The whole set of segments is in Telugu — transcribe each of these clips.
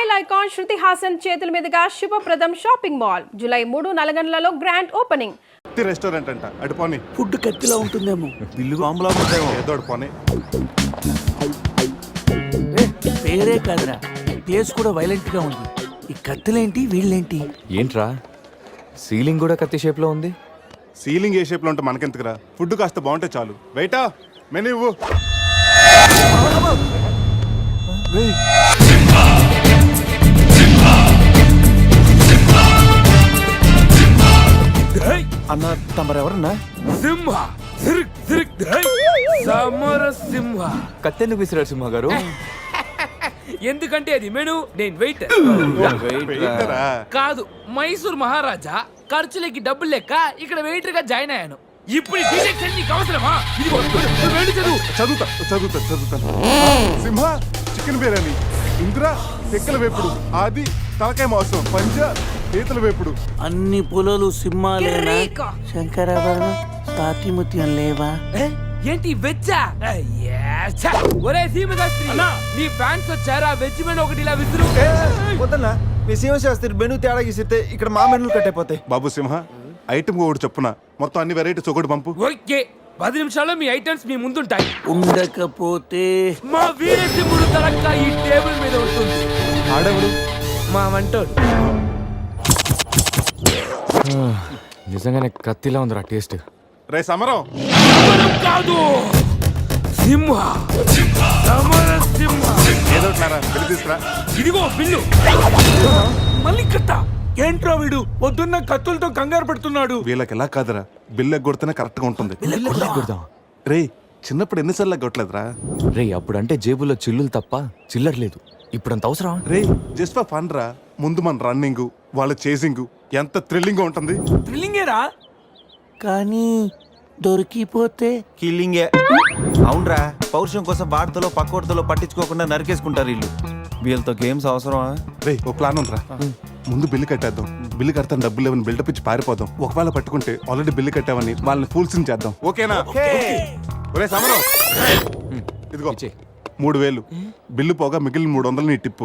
స్టైల్ ఐకాన్ శృతి హాసన్ చేతుల మీదుగా శుభప్రదం షాపింగ్ మాల్ జూలై 3 నల్గొండలలో గ్రాండ్ ఓపెనింగ్. రెస్టారెంట్ అంట అటు పోనీ. ఫుడ్ కత్తిలా ఉంటుందేమో, బిల్లు బాంబులా ఉంటుందేమో. ఏదో అటు పోనీ. పేరే కాదురా, టేస్ట్ కూడా వైలెంట్ గా ఉంది. ఈ కత్తులేంటి, వీళ్ళేంటి? ఏంట్రా సీలింగ్ కూడా కత్తి షేప్ లో ఉంది. సీలింగ్ ఏ షేప్ లో ఉంటే మనకెందుకురా, ఫుడ్ కాస్త బాగుంటే చాలు. వెయిటా మెనూ ఇవ్వు. అన్న తమరెవరన్నా? సింహ సమర సింహ. కత్తెందుకు విసిరాడు సింహ గారు? ఎందుకంటే అది మెను, నేను వెయిట్ వెయిటరా? కాదు, మైసూర్ మహారాజా ఖర్చులకి డబ్బులు లెక్క ఇక్కడ వెయిటర్ గా జాయిన్ అయ్యాను. ఇప్పుడు ఈ డిటెక్షన్ నీకు అవసరమా? ఇదిగో, నువ్వు వెళ్ళి చదువు. చదువుతాను. సింహ చికెన్ బిర్యానీ, ఇంద్ర తెక్కల వేపుడు, ఆది తలకాయ మాంసం, పంజ పీతల వేపుడు. అన్ని పొలాలు సింహాలేనా? కిరీక. శంకరాభరణం సాతిముత్యం లేవా? ఏంటి వెజ్జా? ఒరే సీమశాస్త్రి, నీ ఫ్యాన్స్ వచ్చారా? వెజ్ మెను ఒకటి ఇలా విసురు. వద్దన్నా, మీ శివశాస్త్రి మెను తేడా గీసితే ఇక్కడ మా మెనూలు కట్టయిపోతాయి. బాబు సింహ ఐటమ్ ఒకటి చెప్పున మొత్తం అన్ని వెరైటీస్ ఒకటి పంపు. ఓకే, 10 నిమిషాల్లో మీ ఐటమ్స్ మీ ముందుంటాయి. ఉండకపోతే మా వీరసింహుడు తలక్క ఈ టేబుల్ మీద ఉంటుంది. ఆడెవడు? మా వంటోడు. నిజంగానే కత్తిలా ఉందిరా టేస్ట్. రే సమరం. సమరం కాదు, సింహ. సమర సింహ. ఏదో బిల్లు తీసుకురా. ఇదిగో బిల్లు. మళ్ళీ కట్ట. ఏంట్రా వీడు పొద్దున్న కత్తులతో కంగారు పెడుతున్నాడు? వీళ్ళకి ఎలా కాదురా, బిల్లు ఎగ్గొడితేనే కరెక్ట్ గా ఉంటుంది. కొడదాం. రే చిన్నప్పుడు ఎన్నిసార్లు ఎగ్గొట్టలేదురా? రే అప్పుడంటే జేబులో చిల్లులు తప్ప చిల్లర లేదు. ఇప్పుడంత అవసరం? రే జస్ట్ ఫర్ ఫన్ రా. ముందు మన రన్నింగ్, వాళ్ళ చేసింగ్ ఎంత థ్రిల్లింగ్ గా ఉంటుంది. థ్రిల్లింగేరా, కానీ దొరికిపోతే కిల్లింగే. అవునరా, పౌరుషం కోసం వార్తలో పక్కోడతలో పట్టించుకోకుండా నరికేసుకుంటారు వీళ్ళు. వీళ్ళతో గేమ్స్ అవసరమా? రే ఓ ప్లాన్ ఉందిరా. ముందు బిల్లు కట్టేద్దాం. బిల్లు కడతాను డబ్బులు లేవని బిల్డప్ ఇచ్చి పారిపోదాం. ఒకవేళ పట్టుకుంటే ఆల్రెడీ బిల్లు కట్టామని వాళ్ళని ఫూల్స్ చేద్దాం. ఓకేనా? ఒరే సమరం, ఇదిగో 3000 బిల్లు పోగా మిగిలిన 300 నీ టిప్పు.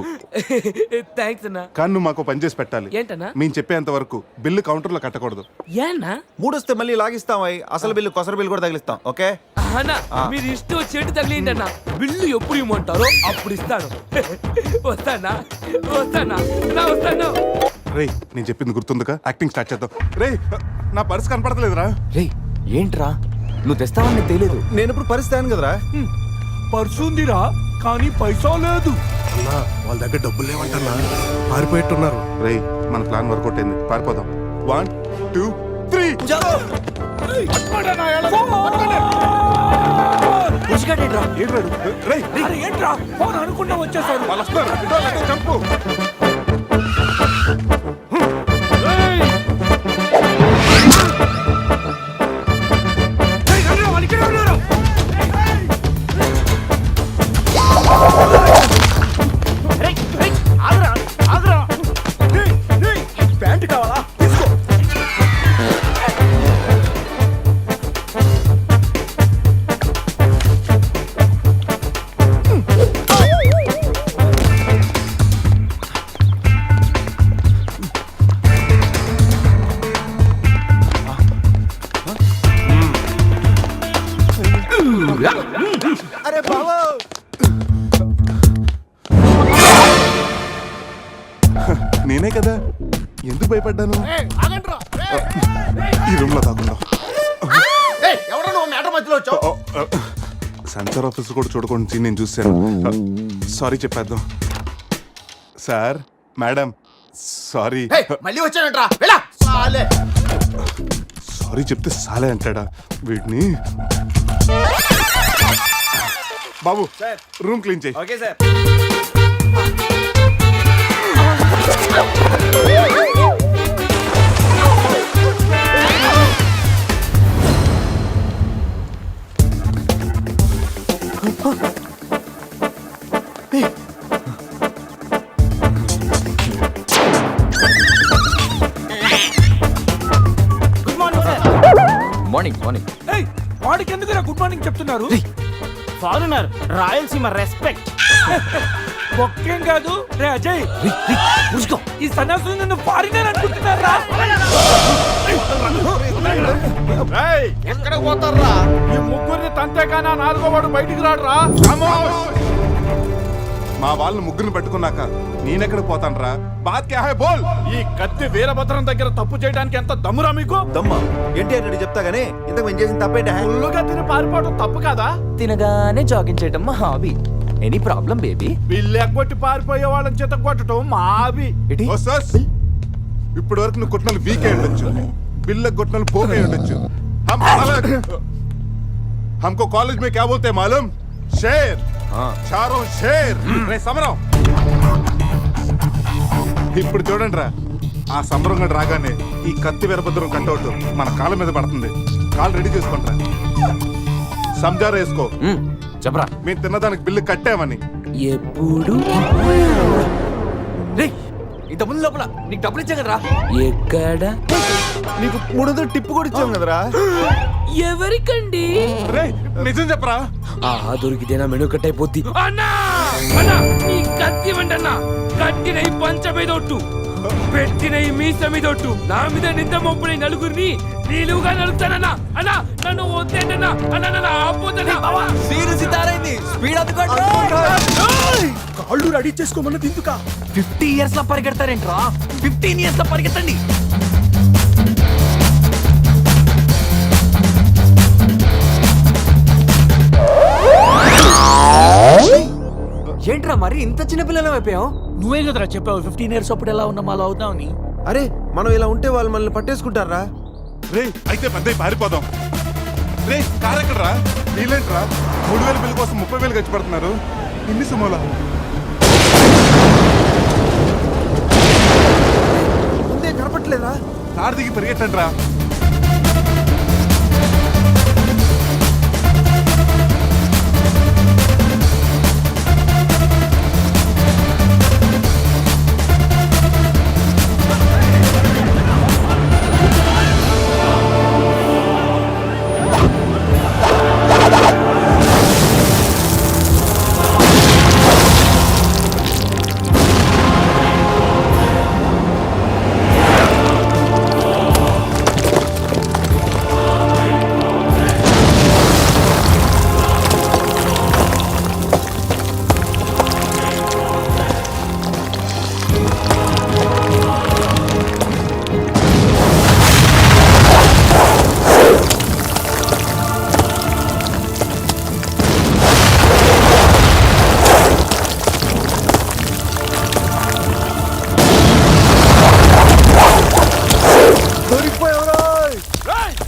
థ్యాంక్స్ అన్నా. కానీ నువ్వు మాకు పని చేసి పెట్టాలి. ఏంటన్నా? మేము చెప్పేంత వరకు బిల్లు కౌంటర్ లో కట్టకూడదు. ఏనా? మూడొస్తే మళ్ళీ లాగిస్తాం. అసలు బిల్లు కొసర బిల్లు కూడా తగిలిస్తాం. ఓకే అన్నా, మీరు ఇష్టం చెట్టు తగిలిండి అన్న. బిల్లు ఎప్పుడు ఇమ్మంటారో అప్పుడు ఇస్తాను. వస్తానా వస్తాను. రే నేను చెప్పింది గుర్తుందిగా? యాక్టింగ్ స్టార్ట్ చేద్దాం. రే నా పర్స్ కనపడతలేదురా. రే ఏంట్రా నువ్వు తెస్తావని నీకు తెలియదు. నేను ఇప్పుడు పరిస్థితి కదరా. పర్సుందిరా, కానీ పైసా లేదు. వాళ్ళ దగ్గర డబ్బులు లేవంటన్నా, పారిపోయేట్టున్నారు. రే మన ప్లాన్ వర్కౌట్ అయింది, పారిపోదాం. 1 2 3 ఏంట్రా ఫోన్ అనుకున్నా వచ్చేసారు. వాళ్ళు వస్తారు. చంపు. ప్యాంట్ కావాలా? అరే బావో, నేనే కదా, ఎందుకు భయపడ్డాను? ఈ రూమ్ లో కాకుండా సెన్సార్ ఆఫీసర్ కూడా చూడకుండా నేను చూశాను. సారీ చెప్పేద్దాం. Sir madam sorry. మళ్ళీ వచ్చానంట్రా. సారీ చెప్తే సాలే అంటాడా వీడిని? బాబు రూమ్ క్లీన్ చేయి. Okay sir. మార్నింగ్ వాడికి ఎందుకు గుడ్ మార్నింగ్ చెప్తున్నారు? Foreigner, Rayalaseema respect. ఒక్కేం కాదు రే అజయ్ ఈ సన్యాసులు నన్ను ఫారినర్ అనుకుంటున్నారా ఎక్కడ పోతారా ఈ ముగ్గురిని తంతేగానా నాలుగో వాడు బయటికి రాడురా మా వాళ్ళని ముగ్గురిని పెట్టుకున్నాక నేనెక్కడ పోతానరా బాత్ క్యా హై బోల్ ఈ కత్తి వీరభద్రం దగ్గర తప్పు చేయడానికి ఎంత దమ్మురా మీకు దమ్మా ఏంటి అని చెప్తా గానీ ఇంతకు మేము చేసిన తప్పేంటి ఫుల్లుగా తిని పారిపోవడం తప్పు కాదా తినగానే జాగింగ్ చేయటం మా hobby any problem baby bill ఎగ్గొట్టి పారిపోయే వాళ్ళని చేత కొట్టడం మా హాబీ ఓ సస్ ఇప్పటి వరకు నువ్వు కొట్టినలు వీక్ అయి ఉండొచ్చు బిల్ల కొట్టినలు పోక్ అయి ఉండొచ్చు हमको कॉलेज में क्या बोलते हैं मालूम शेर चारों शेर రే సమరం ఇప్పుడు చూడండి రా ఆ సమరం గడు రాగానే ఈ కత్తి వీరభద్రం కట్అవుట్ మన కాళ్ళ మీద పడుతుంది కాలు రెడీ చేసుకుంటారా సంజారా వేసుకో చెప్పరా మేము తిన్నదానికి బిల్లు కట్టామని ఎప్పుడు రే ఇంత ముందు లోపల నీకు డబ్బులు ఇచ్చా కదరా ఎక్కడ నీకు 300 టిప్పు కూడా ఇచ్చాం కదరా ఎవరికండి రే నిజం చెప్పరా దొరికితేనా మెను కట్ అయిపోద్ది అన్నా అన్నా ఈ కత్తి వంటన్నా కట్టిన ఈ పంచ మీదొట్టు పెట్టిన ఈ మీస మీదొట్టు నా మీద నింద మోపున ఈ నలుగురిని నీలుగా నలుగుతానన్నా అన్నా నన్ను వద్దేంటన్నా అన్నా నన్ను ఆపోతన్నా సీరు సితారైంది స్పీడ్ అందుకోండి కాళ్ళు రెడీ చేసుకోమన్నది ఎందుక 50 ఇయర్స్ లో పరిగెడతారేంట్రా 15 ఇయర్స్ లో పరిగెత్తండి ఏంట్రా మరి ఇంత చిన్న పిల్లలు అయిపోయావు నువ్వే కదరా చెప్పావు 15 ఇయర్స్ అప్పుడు ఎలా ఉన్నాం అలా అవుతామని అరే మనం ఇలా ఉంటే వాళ్ళు మనల్ని పట్టేసుకుంటారా రే అయితే పెద్ద పారిపోదాం రే కారు ఎక్కడరా వీలేంట్రా 3000 బిల్లు కోసం 30,000 ఖర్చు పెడుతున్నారు ఇన్ని సుమోలా ముందే కనపట్లేదా కారు దిగి పరిగెట్టండి రా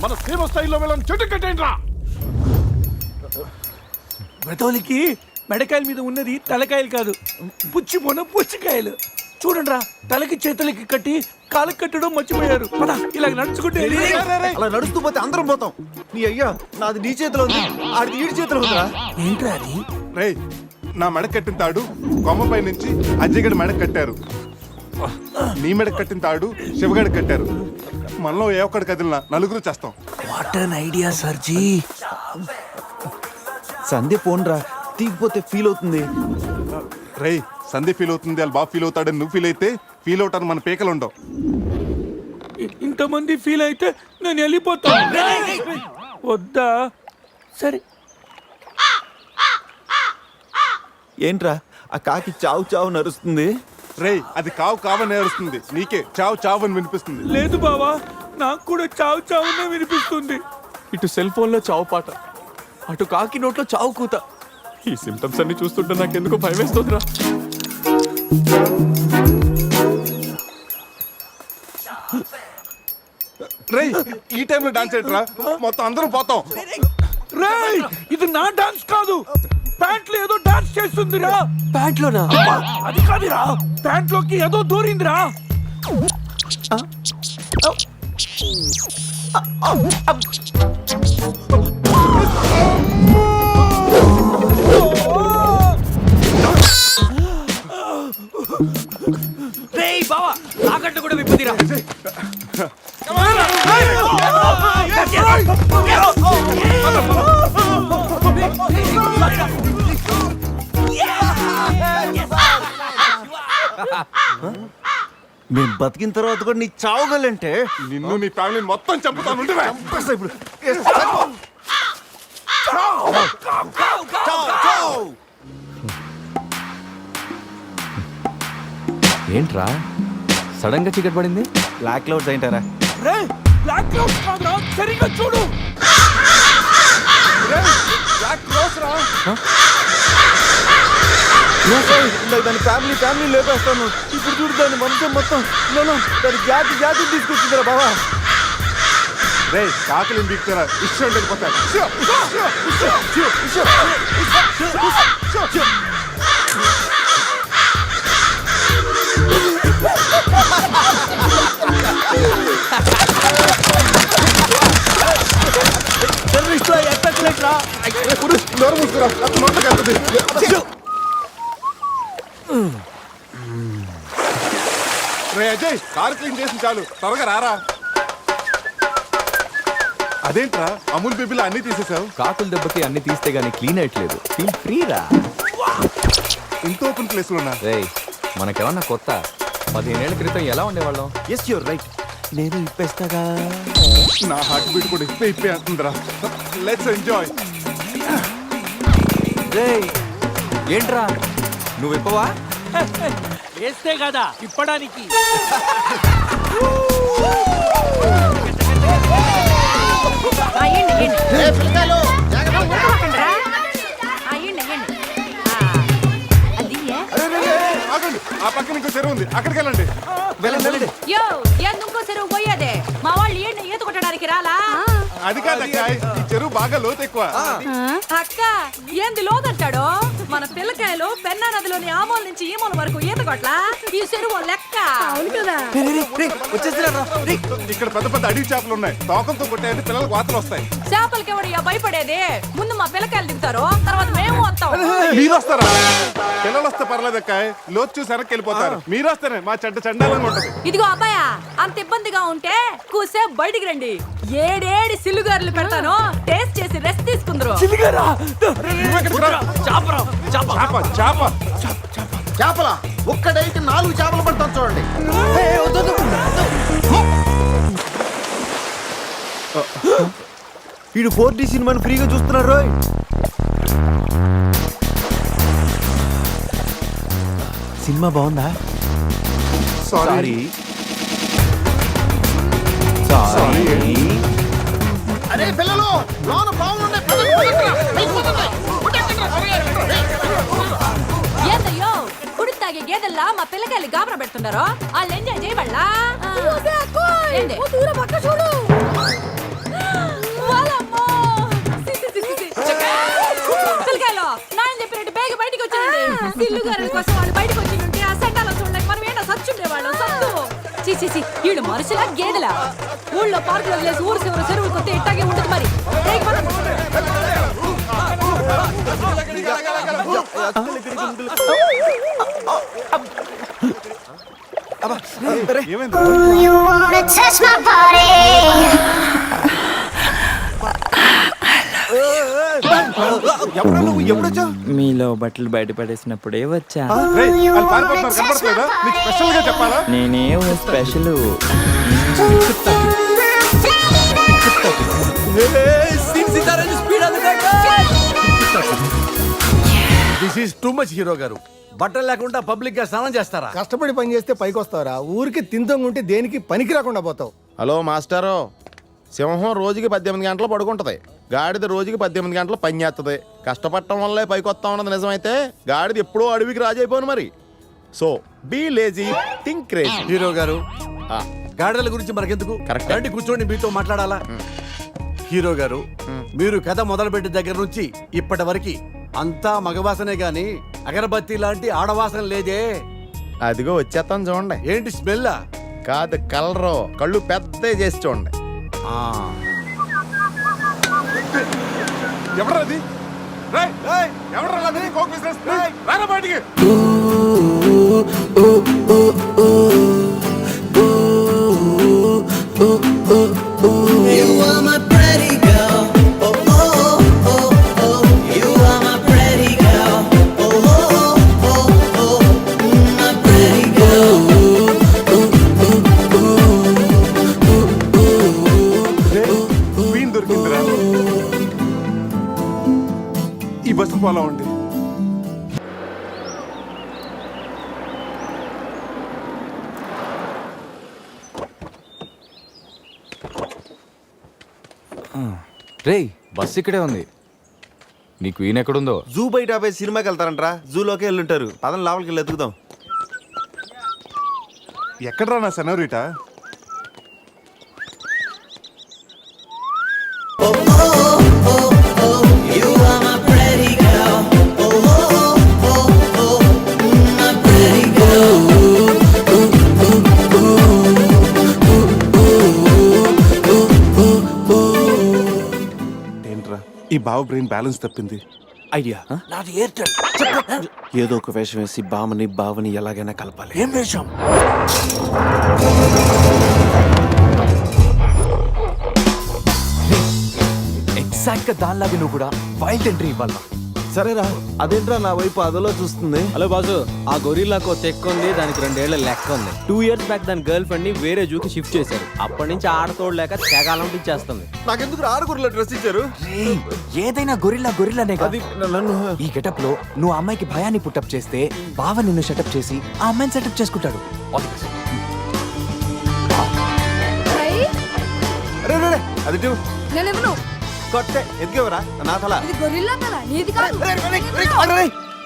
మన సీమ స్థాయిలో వెళ్ళని చెట్టు కట్టేయండి రా బ్రతోలికి మెడకాయల మీద ఉన్నది తలకాయలు కాదు పుచ్చిపోన పుచ్చికాయలు చూడండి రా తలకి చేతులకి కట్టి కాళ్ళకి కట్టడం మర్చిపోయారు పద ఇలా నడుచుకుంటే అలా నడుస్తూ పోతే అందరం పోతాం నీ అయ్యా నాది నీ చేతిలో ఉంది ఆడిది ఈడి చేతిలో ఉందిరా ఏంట్రా అది రే నా మెడ కట్టిన తాడు కొమ్మపై నుంచి అజ్జగడి మెడ కట్టారు నీ మెడ కట్టిన తాడు శివగడి కట్టారు మనలో ఏ ఒక్కడి కదిలినా నలుగురు చేస్తాం what an idea సర్జీ Sandhya phone రా తీగిపోతే ఫీల్ అవుతుంది రే సంధి ఫీల్ అవుతుంది వాళ్ళు బాగా ఫీల్ అవుతాడని నువ్వు ఫీల్ అయితే ఫీల్ అవుతాను మన పేకలు ఉండవు ఇంతమంది ఫీల్ అయితే నేను వెళ్ళిపోతాను వద్దా సరే ఏంట్రా ఆ కాకి చావు చావు నరుస్తుంది రే అది కావు కావని ఏడుస్తుంది నీకే చావు చావు అని వినిపిస్తుంది లేదు బావా నాకు కూడా చావు చావునే వినిపిస్తుంది ఇటు సెల్ ఫోన్ లో చావు పాట అటు కాకి నోట్లో చావు కూత ఈ సిమ్టమ్స్ అన్ని చూస్తుంటే నాకు ఎందుకో భయం వేస్తుందిరా రే ఈ టైంలో డాన్స్ ఏంట్రా మొత్తం అందరం పోతాం రేయ్ ఇది నా డాన్స్ కాదు ప్యాంట్ లో ఏదో డాన్స్ చేస్తుందిరా ప్యాంట్ లోనా అది కాదురా ప్యాంట్ లోకి ఏదో దూరిందిరా రేయ్ బావా తాకట్టు కూడా విప్పుదిరా మేము బతికిన తర్వాత కూడా నీ చావుగలంటే నిన్ను నీ ఫ్యామిలీని మొత్తం చంపుతాను ఉండువే. ఇప్పుడు ఏంట్రా సడన్ గా చీకటి పడింది? బ్లాక్ క్లౌడ్స్ ఏంటారా? రే బ్లాక్ క్లౌడ్స్ కాదురా, సరిగ్గా చూడు. దాని ఫ్యామిలీ లేపేస్తాను. ఇప్పుడు చూడు దాని వంశం మొత్తం దాని జాతి తీసుకొచ్చిందిరా బావా. రే కాకులు దిగుతారా ఇష్టం వెళ్ళిపోతారు. నోరు మూసుకురా, అతను నోట్లోకి వెళ్తుంది. రే అజయ్, కారు క్లీన్ చేసి చాలు, త్వరగా రారా. అదేంట్రా అమూల్ బేబీలో అన్ని తీసేసావు? కాకుల దెబ్బకి అన్ని తీస్తే గానీ క్లీన్ అయ్యట్లేదు. ఫీల్ ఫ్రీ రా. ఇంత ఓపెన్ ప్లేస్ లో ఉన్నా. రేయ్ మనకేమన్నా కొత్త? 15 ఏళ్ల క్రితం ఎలా ఉండేవాళ్ళం? Yes you're right. నేను ఇప్పేస్తాగా. నా హార్ట్ బీట్ కూడా ఇప్పే అంటుందిరా. Let's enjoy. రేయ్ ఏంట్రా నువ్వు ఇప్పవా? వేస్తే కదా ఇప్పడానికి. ఆగండి, ఆ పక్కన ఇంకో చెరువు ఉంది, అక్కడికి వెళ్ళండి. వెళ్ళండి. యో ఎందుకో చెరువు పోయేదే మా వాళ్ళు ఏంటి ఈత కొట్టడానికి రాలా అది కాదక్క, ఈ చెరువు బాగా లోతు ఎక్కువ. అక్క ఏంది లోదంటాడు మన పిల్లకాయలు పెన్నా నదిలోని ఆ మూల నుంచి ఈ మూల వరకు ఈత కొట్లా ఈ చెరువు లెక్క అవును కదా ఇక్కడ పెద్ద పెద్ద అడవి చేపలు ఉన్నాయి, తోకంతో కొట్టాయంటే పిల్లలకు వాతలు వస్తాయి. చేపలకి ఎవడు భయపడేది ముందు మా పిల్లకాయలు దిగుతారు తర్వాత మేము వస్తాం మీరు వస్తారా? పిల్లలు వస్తే పర్లేదు అక్క, లోతు చూసి వెనక్కి వెళ్ళిపోతారు. మీరు వస్తేనే మా చెడ్డ చండాలంగా ఉంటది. ఇదిగో అబ్బాయా అంత ఇబ్బందిగా ఉంటే కూసే బయటికి రండి. ఏడేడి సిల్లుగారులు పెడతాను టేస్ట్ చేసి రెస్ట్ తీసుకుందరు. చేపల ఒక్కడైతే 4 చేపలు పడతాను చూడండి. వీడు 4D సినిమాని ఫ్రీగా చూస్తున్నారు రోయ్. సినిమా బాగుందా? సారీ. అరే పిల్లలు లోన బాగుండే ఏందయ్యో కుడి తాగే గేదెల్లా మా పిల్లకాయలు గాబరా పెడుతున్నారో వాళ్ళు ఎంజాయ్ చేయబడలా పిల్లకాయలు నాయన చెప్పినట్టు బేగ బయటికి వచ్చాయండి. సిల్లుగారుల కోసం వాళ్ళు బయటకు వచ్చి ఉంటే ఆ సెంటాలో చూడలేక మనం ఏంటో సచ్చుండేవాళ్ళం సత్తు. చీచి వీళ్ళు మనుషులా గేదెలా? ఊళ్ళో పార్కులు వదిలేసి ఊరు చివరి చెరువులు కొత్త ఇట్టాగే ఉంటుంది మరి. ఏమైంది? You wanna touch my body? ఎప్పుడొచ్చావు? మీలో బట్టలు బయట పడేసినప్పుడే వచ్చా. రేయ్, వాళ్ళు పారిపోతున్నారు, కనపడట్లేదా? నీకు స్పెషల్ గా చెప్పాలా? నేనేం special. This is too much hero గారు. బట్టలు లేకుండా పబ్లిక్ గా స్నానం చేస్తారా? కష్టపడి పని చేస్తే పైకి వస్తారా? ఊరికి తింతంగా ఉంటే దేనికి పనికి రాకుండా పోతావు. హలో మాస్టారు, సింహం రోజుకి 18 గంటలు పడుకుంటది, గాడిద రోజుకి 18 గంటలు పని చేస్తుంది. కష్టపడటం వల్లే పైకి వస్తా ఉన్నది నిజమైతే గాడిద ఎప్పుడో అడవికి రాజైపోను మరి. So be lazy, think crazy. Hero గారు గాడిదల గురించి మనకెందుకు? Correct. రండి కూర్చోండి, మీతో మాట్లాడాలా. హీరో గారు మీరు కథ మొదలుపెట్టిన దగ్గర నుంచి ఇప్పటి వరకు అంతా మగవాసనే గాని అగరబత్తి లాంటి ఆడవాసన లేదే. అదిగో వచ్చేస్తాను చూడండి. ఏంటి స్మెల్? కాదు కలరు, కళ్ళు పెద్ద చేసి చూడండి. ఎవడ్రా అది? రేయ్, ఎవడ్రా అది? Coke business. రారా బయటికి. రేయ్ బస్ ఇక్కడే ఉంది. నీ క్వీన్ ఎక్కడుందో? జూ బయట పోయి సినిమాకి వెళ్తారంట్రా, జూలోకి వెళ్ళుంటారు. పదం లోపలికి వెళ్ళి ఎత్తుకుదాం. ఎక్కడ్రా నా సెనోరిటా? ఏంట్రా ఈ బావ బ్రెయిన్ బ్యాలెన్స్ తప్పింది. ఐడియా, నాది ఎయిర్టెల్. ఏదో ఒక వేషం వేసి బావని ఎలాగైనా కలపాలి. ఏం వేషం? ఎగ్జాక్ట్ గా దానిలాగా నువ్వు కూడా వైల్డ్ ఎంట్రీ ఇవ్వాలా? సరేరా, అదేంట్రా నా వైపు అదలో చూస్తుంది. హలో బాసు, ఆ గొరిల్లాకో తెక్క ఉంది, దానికి 2 ఏళ్ల లెక్క ఉంది. 2 years బ్యాక్ దాని గర్ల్ ఫ్రెండ్ ని వేరే జూకి షిఫ్ట్ చేశారు. అప్పటి నుంచి ఆడతోడలేక తెగాలంటించేస్తుంది. నాకెందుకు 6 గుర్రలో డ్రెస్ ఇచ్చారు? ఏదైనా గొరిల్లానే అది నన్ను ఈ గెటప్ లో నువ్వు ఆ అమ్మాయికి భయాన్ని పుట్టప్ చేస్తే బావ నిన్ను సెటప్ చేసి ఆ అమ్మాయిని సెటప్ చేసుకుంటాడు. అరే రే, అది టూ నేనెవను? కొట్టే ఎదిగేవరా నా తల. ఇది గొరిల్లా కదా, నీది కాదు.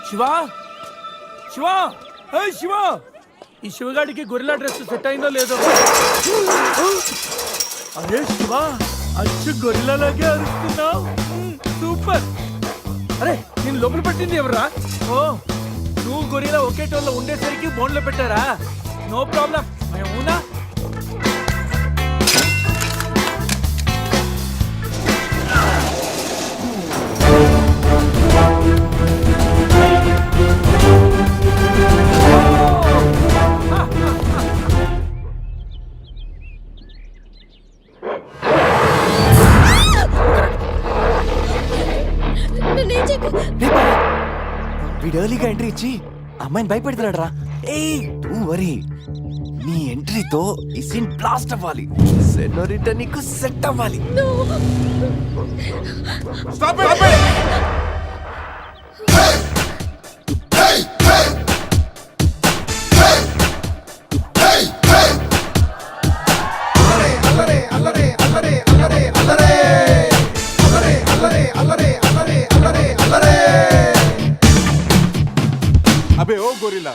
శివ శివ, ఏయ్ శివ, ఈ శివగాడికి గొరిల్లా డ్రెస్ సెట్ అయిందో లేదో. అరే శివ, అచ్చు గొరిల్లాలాగే అరుస్తున్నావు. సూపర్. అరే నేను లోపల పెట్టింది ఎవరా? ఓ, నువ్వు గొరిల్లా ఒకే టోన్లో ఉండేసరికి బోన్లో పెట్టారా? నో ప్రాబ్లం, మేమునా. వీడు ఎర్లీగా ఎంట్రీ ఇచ్చి అమ్మాయిని భయపెడుతున్నాడు రా. ఏయ్ డోంట్ వరీ, నీ ఎంట్రీతో ఈ సీన్ బ్లాస్ట్ అవ్వాలి. సెనోరిటా నీకు సెట్ అవ్వాలి. Stop it! అబే ఓ గొరిల్లా,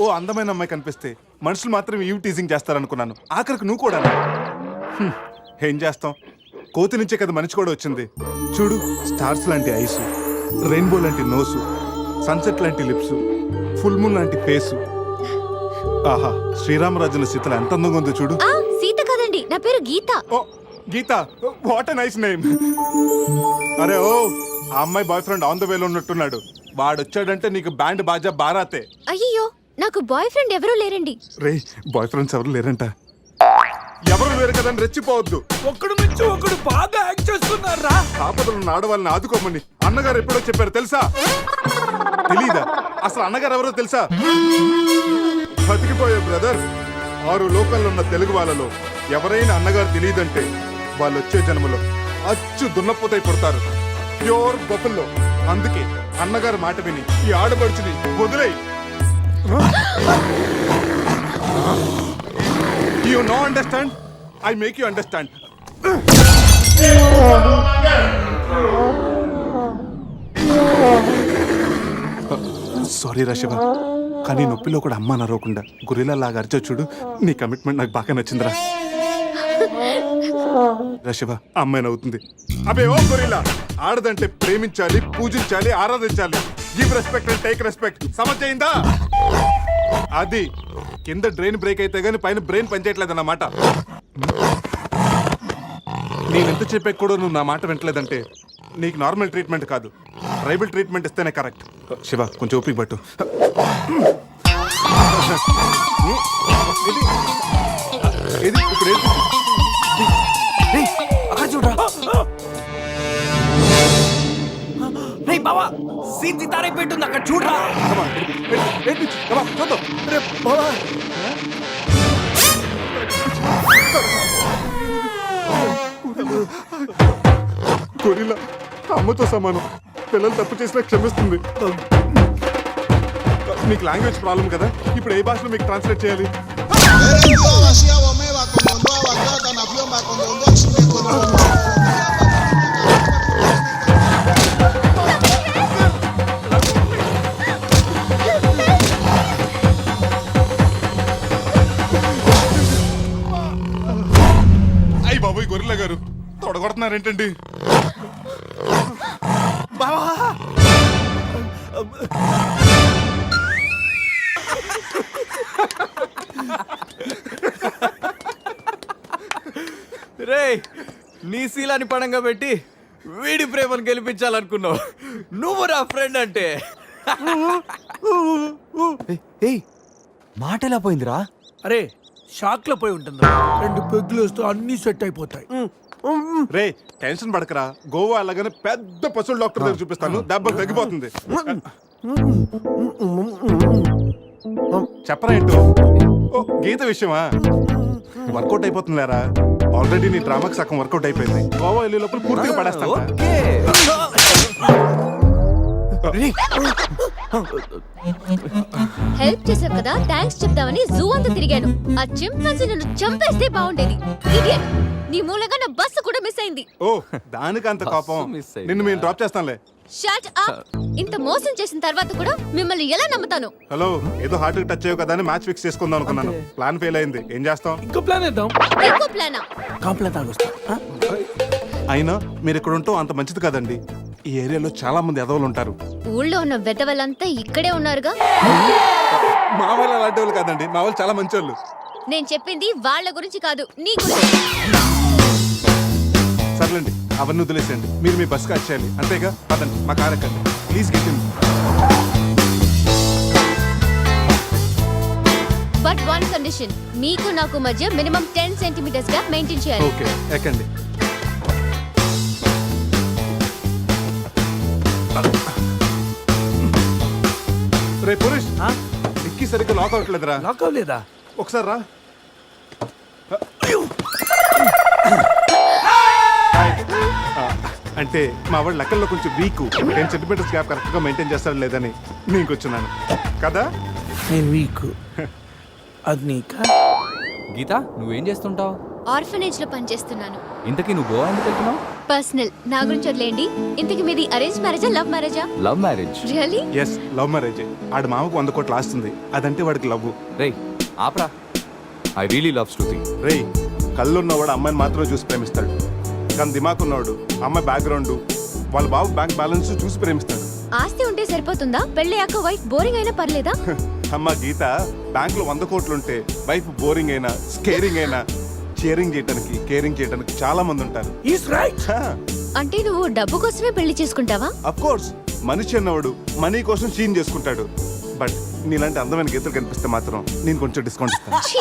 ఓ అందమైన అమ్మాయి కనిపిస్తే మనుషులు మాత్రం ఈవ్ టీజింగ్ చేస్తారనుకున్నాను. ఆఖరికి నువ్వు కూడా. ఏం చేస్తాం, కోతి నుంచే కదా మనిషి కూడా వచ్చింది. చూడు, స్టార్స్ లాంటి ఐసు, రెయిన్బో లాంటి నోసు, సన్సెట్ లాంటి లిప్స్, ఫుల్ మూన్ లాంటి ఫేసు. ఆహా, శ్రీరామరాజుల సీతలు ఎంత అందంగా ఉందో చూడు. సీత కదండి, నా పేరు గీత. ఓ గీత, వాట్ ఎ నైస్ నేమ్. అరే ఓ, ఆ అమ్మాయి బాయ్ ఫ్రెండ్ ఆన్ ద వేలో ఉన్నట్టున్నాడు. వాడు వచ్చాడంటే నీకు బ్యాండ్ బాజా బారాతే. అయ్యో, నాకు బాయ్ ఫ్రెండ్ ఎవరూ లేరండి. రే, బాయ్ ఫ్రెండ్స్ ఎవరు లేరంట. ఎవరు లేరు కదని రెచ్చిపోవద్దు. ఒకడు నుంచి ఒకడు బాగా యాక్ట్ చేస్తున్నారా? ఆపదలు ఆడవాళ్ళని ఆదుకోమని అన్నగారు ఎప్పుడో చెప్పారు తెలుసా? తెలీదా? అసలు అన్నగారు ఎవరో తెలుసా? బతికిపోయే బ్రదర్, 6 లోకల్లో ఉన్న తెలుగు వాళ్ళలో ఎవరైనా అన్నగారు తెలియదంటే వాళ్ళు వచ్చే జన్మలో అచ్చు దున్నపోతై పుడతారు. ప్యూర్ బొఫల్లో. అందుకే అన్నగారు మాట విని ఈ ఆడబడుచుని వదిలేయి. You no understand? I make you understand. Sorry రా శివ, కానీ నొప్పిలో కూడా అమ్మ నరవకుండా గురిలా లాగా అరిచో చూడు. నీ కమిట్మెంట్ నాకు బాగా నచ్చిందిరా. శివ, అమ్మాయి నవ్వుతుంది. అబే ఓ గొరిల్లా, ఆడదంటే ప్రేమించాలి, పూజించాలి, ఆరాధించాలి. Give respect and take respect. సమర్థయిందా? అది కింద డ్రైన్ బ్రేక్ అయితే గానీ పైన బ్రెయిన్ పనిచేయట్లేదు అన్నమాట. నేను ఎంత చెప్పే కూడా నువ్వు నా మాట వింటలేదంటే నీకు నార్మల్ ట్రీట్మెంట్ కాదు, ట్రైబల్ ట్రీట్మెంట్ ఇస్తేనే కరెక్ట్. శివ, కొంచెం ఓపిక పట్టు. ఇది ఇప్పుడు అక్కడ చూడరా. రేయ్ బావా, సీన్ తారైపోయింది అక్కడ చూడరా. గొరిల్లా అమ్మతో సమానం. పిల్లలు తప్పు చేసినా క్షమిస్తుంది. మీకు లాంగ్వేజ్ ప్రాబ్లం కదా, ఇప్పుడు ఏ భాషలో మీకు ట్రాన్స్లేట్ చేయాలి? గొరిల్లా గారు తొడగొడుతున్నారేంటండి? బావా రే నీ శీలాన్ని పడంగా పెట్టి వీడి ప్రేమను గెలిపించాలనుకున్నావు. నువ్వు నా ఫ్రెండ్ అంటే. ఏయ్ మాట ఎలా పోయిందిరా? అరే షాక్ లో పోయి ఉంటుంది. 2 పెగ్గులు వస్తూ అన్ని సెట్ అయిపోతాయి. రే టెన్షన్ పడకరా, గోవా అలాగనే పెద్ద పశువుల డాక్టర్ దగ్గర చూపిస్తాను, దెబ్బ తగ్గిపోతుంది. చెప్పరా ఏంటో? ఓ, గీత విషయమా? వర్కౌట్ అయిపోతుంది లేరా, ఆల్రెడీ నీ డ్రామాకి సగం వర్కౌట్ అయిపోయింది. గోవా వెళ్ళే లోపల పూర్తిగా పడేస్తాను. ఓకే. హెల్ప్ చేసావు కదా, థ్యాంక్స్ చెప్దామని జూ అంతా తిరిగాను. ఆ చింపాంజీ నన్ను చంపేస్తే బాగుండేది. ఇడియట్, నీ మూలంగా నా బస్సు కూడా మిస్ అయింది. ఓ దానికి అంత కోపం? miss అయింది. నిన్ను మేము డ్రాప్ చేస్తానులే. Shut up. ఇంత మోసం చేసిన తర్వాత కూడా మిమ్మల్ని ఎలా నమ్ముతాను? హలో, ఏదో హార్ట్ టచ్ అయ్యో కదా అని మ్యాచ్ ఫిక్స్ చేసుకుందాం అనుకున్నాను. ప్లాన్ ఫెయిల్ అయింది, ఏం చేస్తాం? ఇంకో ప్లాన్ వేద్దాం. ఇంకో ప్లానా? కాంప్లైంట్ తాగొస్తా. అయినా మీరు ఇక్కడ ఉంటూ అంత మంచిది కదండి. ఈ ఏరియాలో చాలా మంది ఎదవలు ఉంటారు. ఊళ్ళో ఉన్న వెధవలంతా ఇక్కడే ఉన్నారుగా. మా వాళ్ళు అలాంటి వాళ్ళు కాదండి, మా వాళ్ళు చాలా మంచి వాళ్ళు. నేను చెప్పింది వాళ్ళ గురించి కాదు, నీ గురించి. సర్లేండి, అవన్నీ వదిలేసేయండి. మీరు మీ బస్కి వచ్చేయాలి అంతేగా. పదండి, మా కార్ ఎక్కండి please. Get in. But one condition, మీకు నాకు మధ్య మినిమం 10 సెంటీమీటర్స్ గ్యాప్ మెయింటైన్ చేయాలి. ఓకే, ఎక్కండి. రే పురుష్, డిక్కీ సరిగ్గా లాక్ అవ్వట్లేదురా. లాక్ అవ్వలేదా? ఒకసారి రా. అంటే మా వాడు లెక్కల్లో కొంచెం వీక్, 10 సెంటీమీటర్స్ గ్యాప్ కరెక్ట్ గా మెయింటైన్ చేస్తాడు లేదని నేను వచ్చున్నాను కదా. నేను వీక్. అది నీకా? గీత నువ్వేం చేస్తుంటావు? ఆర్ఫనేజ్ లో పనిచేస్తున్నాను. ఇంతకీ నువ్వు గోవా ఎందుకు వెళ్తున్నావు? పర్సనల్, నా గురించి వదిలేండి. ఇంతకి మీది అరేంజ్ మ్యారేజా, లవ్ మ్యారేజా? Love marriage. Really? Yes, love marriage. ఆడు మామకు 100 కోట్లు ఆస్తుంది, అదంటే వాడికి లవ్. రేయ్ ఆప్రా, ఐ రియలీ లవ్ శృతి. రేయ్, కళ్ళున్నవాడు అమ్మాయిని మాత్రమే చూసి ప్రేమిస్తాడు, కానీ దిమాక్ ఉన్నవాడు అమ్మాయి బ్యాక్గ్రౌండ్, వాళ్ళ బాబు బ్యాంక్ బ్యాలెన్స్ చూసి ప్రేమిస్తాడు. ఆస్తి ఉంటే సరిపోతుందా? పెళ్ళయ్యాక వైఫ్ బోరింగ్ అయినా పర్లేదా? అమ్మ గీత, బ్యాంక్ లో 100 కోట్లుంటే వైఫ్ బోరింగ్ అయినా స్కేరింగ్ అయినా షేరింగ్ చేయడానికి కేరింగ్ చేయడానికి చాలా మంది ఉంటారు. Is right. అంటే నువ్వు డబ్బు కోసమే పెళ్లి చేసుకుంటావా? అఫ్ కోర్స్, మనిషి అన్నవాడు మనీ కోసం షీన్ చేసుకుంటాడు. బట్ నీలాంటి అందమైన గీతలు కనిపిస్తే మాత్రం నేను కొంచెం డిస్కౌంట్ ఇస్తాను. ఛీ!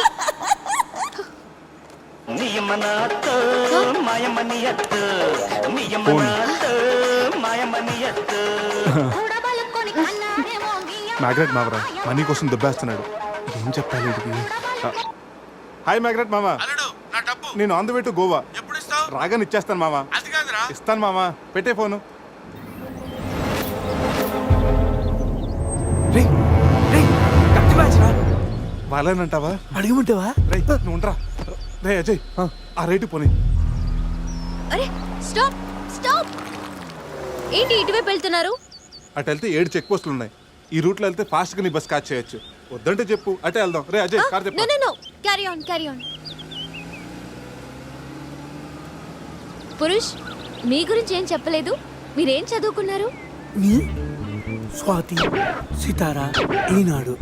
ఫోన్. మ్యాగ్రెట్ మావరా మనీ కోసం దుబ్బేస్తున్నాడు, ఏం చెప్పాలి వీడికి? హాయ్ మ్యాగ్రెట్ మామా, నేను on the way to Goa. రాగానే ఇచ్చేస్తాను మామా. ఇస్తాను మామా, పెట్టే ఫోను. వాళ్ళేనంటావా? అడిగమంటావా? రే నువ్వు ఉండరా. రే అజయ్, ఆ రేటు పోనీ. అరే స్టాప్ స్టాప్! ఏంటి ఇటువైపు వెళ్తున్నారు? అటు వెళ్తే 7 చెక్ పోస్టులు ఉన్నాయి. ఈ రూట్లో వెళ్తే ఫాస్ట్ గా నీ బస్ క్యాచ్ చేయొచ్చు. వద్దంటే చెప్పు, అటే వెళ్దాం. రే అజయ్, కార్ నో చెప్పు. No no, carry on carry on. Purush, మీ గురించి ఏం చెప్పలేదు. మీరేం చదువుకున్నారు? స్వాతి, సితారా, ఈనాడు.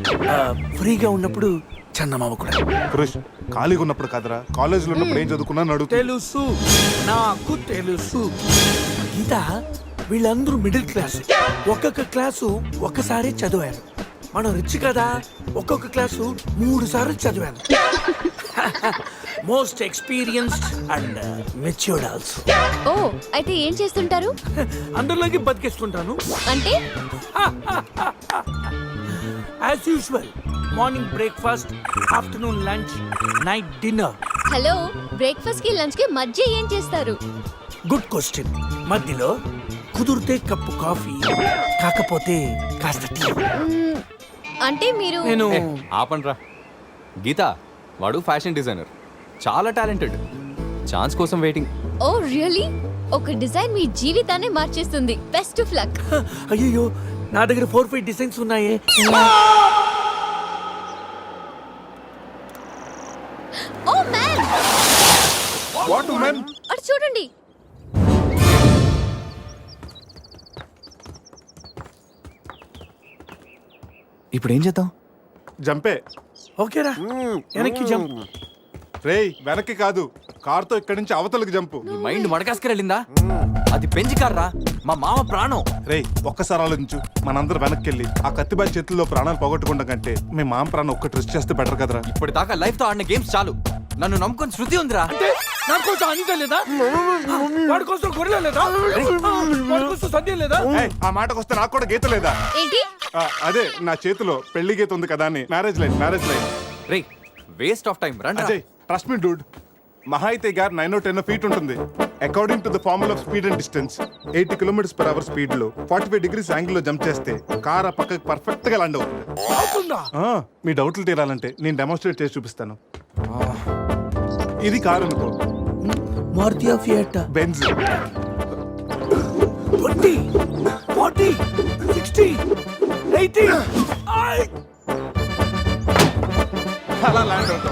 ఫ్రీగా ఉన్నప్పుడు చందమామ కూడా. పురుష్, ఖాళీగా ఉన్నప్పుడు కాదరా, కాలేజీలో ఉన్నప్పుడు ఏం చదువుకున్నా అడుగుతా. తెలుసు, నాకు తెలుసు. గీత, వీళ్ళందరూ మిడిల్ క్లాస్. ఒక్కొక్క క్లాసు ఒక్కసారి చదివాను. మనం రిచ్ కదా, ఒక్కొక్క క్లాసు 3 సార్లు చదివాను. Most experienced and matured also. ఓ, అయితే ఏం చేస్తుంటారు? అందరిలోకి బతికేస్తుంటాను. అంటే as usual, morning breakfast, afternoon lunch, night dinner. Hello, breakfast కి లంచ్ కి మధ్య ఏం చేస్తారు? Good question. మధ్యలో కుదిరితే కప్పు కాఫీ, కాకపోతే కాస్త టీ. అంటే మీరు నేను ఆపండ్రా. గీత, వాడు ఫ్యాషన్ డిజైనర్, చాలా టాలెంటెడ్. ఛాన్స్ కోసం వెయిటింగ్. ఓ రియల్లీ? ఒక డిజైన్ మీ జీవితాన్ని మార్చేస్తుంది. Best of luck. అయ్యో, నా దగ్గర 4-5 డిజైన్స్ ఉన్నాయే. Oh man! What man? చూడండి. ఇప్పుడు ఏం చేద్దాం? జంపే. ఓకేరా వెనక్కి జంప్. రేయ్ వెనక్కి కాదు, కార్తో ఇక్కడి నుంచి అవతలకి జంపు. నీ మైండ్ మడకాసుకెళ్ళిందా? అది పెంచి కార్రా, మా మామ ప్రాణం. రేయ్ ఒక్కసారి ఆలోచించు, మనందరం వెనక్కి వెళ్ళి ఆ కత్తిబాయి చేతుల్లో ప్రాణాలు పోగొట్టుకుంటాం కంటే మీ మామ ప్రాణం ఒక్కటి రిస్క్ చేస్తే బెటర్ కదరా. ఇప్పటిదాకా లైఫ్ తో ఆడిన గేమ్స్ చాలు. నన్ను నమ్ముకొని శృతి ఉందిరా. అంటే నా కోసం అనిత లేదా? వాడి కోసం గొర్రెల లేదా? వాడి కోసం సంధ్య లేదా? ఏయ్, ఆ మాటకు వస్తే నాకు కూడా గీత లేదా? ఏంటి? అదే నా చేతిలో పెళ్లి గీత ఉంది కదా అని. Marriage line. Ray waste of time రండి. అజయ్ ట్రస్ట్ మీ డూడ్, మహా అయితే గారు 9 or 10 feet ఉంటుంది. According to the formula of speed and distance 80 km/h speed లో 45 degrees యాంగిల్ లో జంప్ చేస్తే కార్ ఆ పక్కకి పర్ఫెక్ట్ గా ల్యాండ్ అవుతుంది. అవుతుందా? మీ డౌట్లు తీరాలంటే నేను డెమోన్స్ట్రేట్ చేసి చూపిస్తాను. ఇది కారు అనుకో, మారుతియా ఫియట్. బెంజ్. 20 40 60 80 అలా ల్యాండ్ అవుతాం.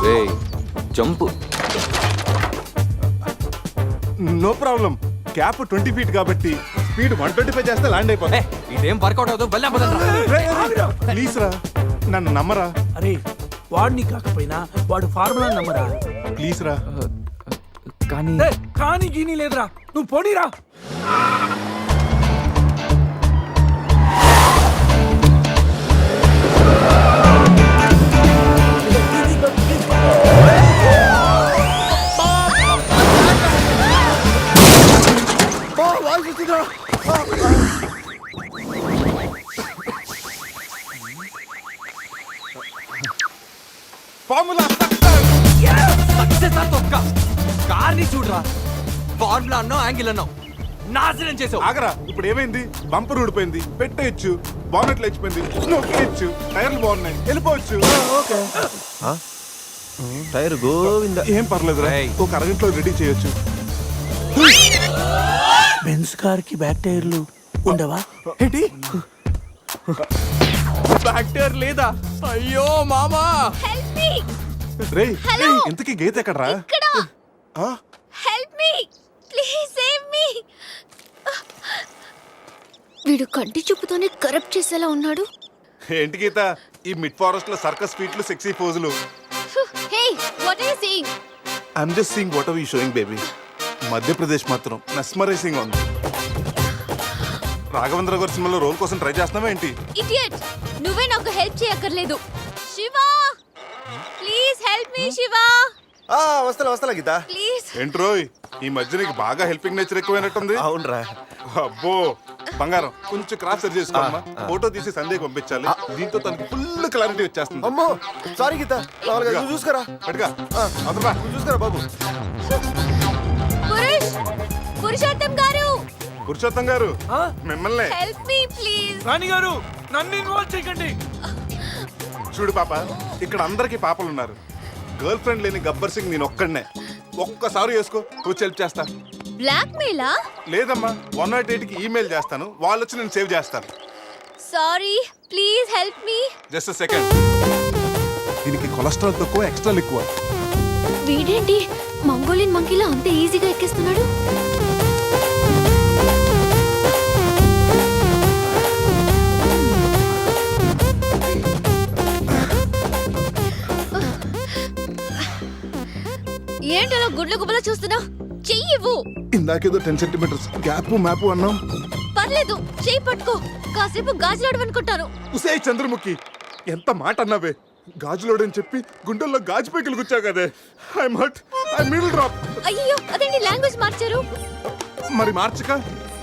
రే jump. No problem, cap 20 feet కాబట్టి స్పీడ్ 125 చేస్తే ల్యాండ్ అయిపోతా. ఇదేం వర్కౌట్ అవుతుంది. ప్లీజ్ రా, నన్ను నమ్మరా. అరే వాడిని కాకపోయినా వాడు ఫార్ములా నమ్మరా. ప్లీజ్ రా. కానీ కానీ గీనీ లేదురా, నువ్వు పోనీరా. ఫార్ములా కార్ని చూడరా, ఫార్ములా అన్నో యాంగిల్ అన్నో నాశనం చేసావు. ఆగరా, ఇప్పుడు ఏమైంది? బంపర్ ఊడిపోయింది, పెట్టేయచ్చు, బానెట్ లేచిపోయింది, నొక్కేయచ్చు, టైర్లు బాగున్నాయి, వెళ్ళిపోవచ్చు. టైర్ గోవింద. ఏం పర్లేదు, ఒక అరగంటలో రెడీ చేయొచ్చు. బెంజ్ కార్ కి బ్యాక్ టైర్లు ఉండవా? ఏంటి బ్యాక్ టైర్ లేదా? అయ్యో మామా. Help me. రేయ్ ఇంతకీ గీత ఎక్కడరా? ఇక్కడ. Help me please, save me. వీడు కంటి చూపుతోనే కరప్ట్ చేసేలా ఉన్నాడు. ఏంటి గీత ఈ మిడ్ ఫారెస్ట్ లో సర్కస్ ఫీట్లు, సెక్సీ పోజులు? Hey what are you saying? I'm just seeing what are you showing baby. Madhya Pradesh మాత్రం మెస్మరైజింగ్ ఉంది. రాఘవేంద్ర గారి సినిమాలో రోల్ కోసం ట్రై చేస్తున్నావా ఏంటి? ఇడియట్, నువ్వే నాకు హెల్ప్ చేయక్కర్లేదు. Shiva please help me. Shiva వస్తా గీత. ప్లీజ్. ఏంట్రోయ్ ఈ మధ్య నీకు బాగా హెల్పింగ్ నేచర్ ఎక్కువైనట్టుంది. అవునరా. అబ్బో బంగారం, కొంచెం క్రాస్ సరి చేసుకోమ్మా. ఫోటో తీసి సందేహం పంపించాలి, దీంతో తనకి ఫుల్ క్లారిటీ వచ్చేస్తుంది. అమ్మో సారీ గీత, చూసుకురా పట్టుగా అదరా చూసుకురా బాబు. పురుషోత్తం గారు. పురుషోత్తం గారు మిమ్మల్ని. Help me please. రాణి గారు నన్ను ఇన్వాల్వ్ చేయకండి. చూడు పాప, ఇక్కడ అందరికి పాపలు ఉన్నారు. గర్ల్ ఫ్రెండ్ లేని గబ్బర్ సింగ్ నేను ఒక్కడనే. ఒక్కసారి వేసుకో, కూర్చో హెల్ప్ చేస్తా. బ్లాక్ మెయిలా? లేదమ్మా, 108 కి ఈమెయిల్ చేస్తాను, వాళ్ళు వచ్చి నేను సేవ్ చేస్తాను. Sorry please help me. Just second. దీనికి కొలెస్ట్రాల్ తక్కువ, ఎక్స్ట్రా ఎక్కువ. వీడేంటి మంగోలియన్ మంకీలా అంత ఈజీగా ఎక్కేస్తున్నాడు? ఏంటలా గుడ్ల గుబల చూస్తున్నా? చెయ్యివ్వు. ఇందాకేదో 10 centimeters గ్యాప్ మ్యాప్ అన్నాం. పర్లేదు, చెయ్యి పట్టుకో. కాసేపు గాజులాడు అనుకుంటాను. ఉసే చంద్రముఖి, ఎంత మాట అన్నావే. గాజులోడని చెప్పి గుండెల్లో గాజు పైకలు గుచ్చావు కదే. I'm hurt, I middle drop. అయ్యో అదేంటి లాంగ్వేజ్ మార్చారు? మరి మార్చక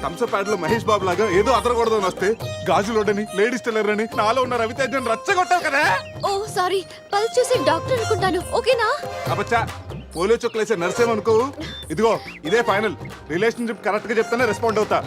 థమ్సప్ ప్యాడ్ లో మహేష్ బాబు లాగా ఏదో అదరకూడదని వస్తే గాజులోడని, లేడీస్ టైలర్ అని, నాలో ఉన్న రవితేజని రచ్చగొట్టావు కదా. ఓ సారీ, పల్స్ చూసి డాక్టర్ అనుకుంటాను. ఓకేనా? అబ్బచ్చా, పోలియో చొక్కలేసే నర్సేమనుకో. ఇదిగో ఇదే ఫైనల్. రిలేషన్షిప్ కరెక్ట్ గా చెప్తానే రెస్పాండ్ అవుతా.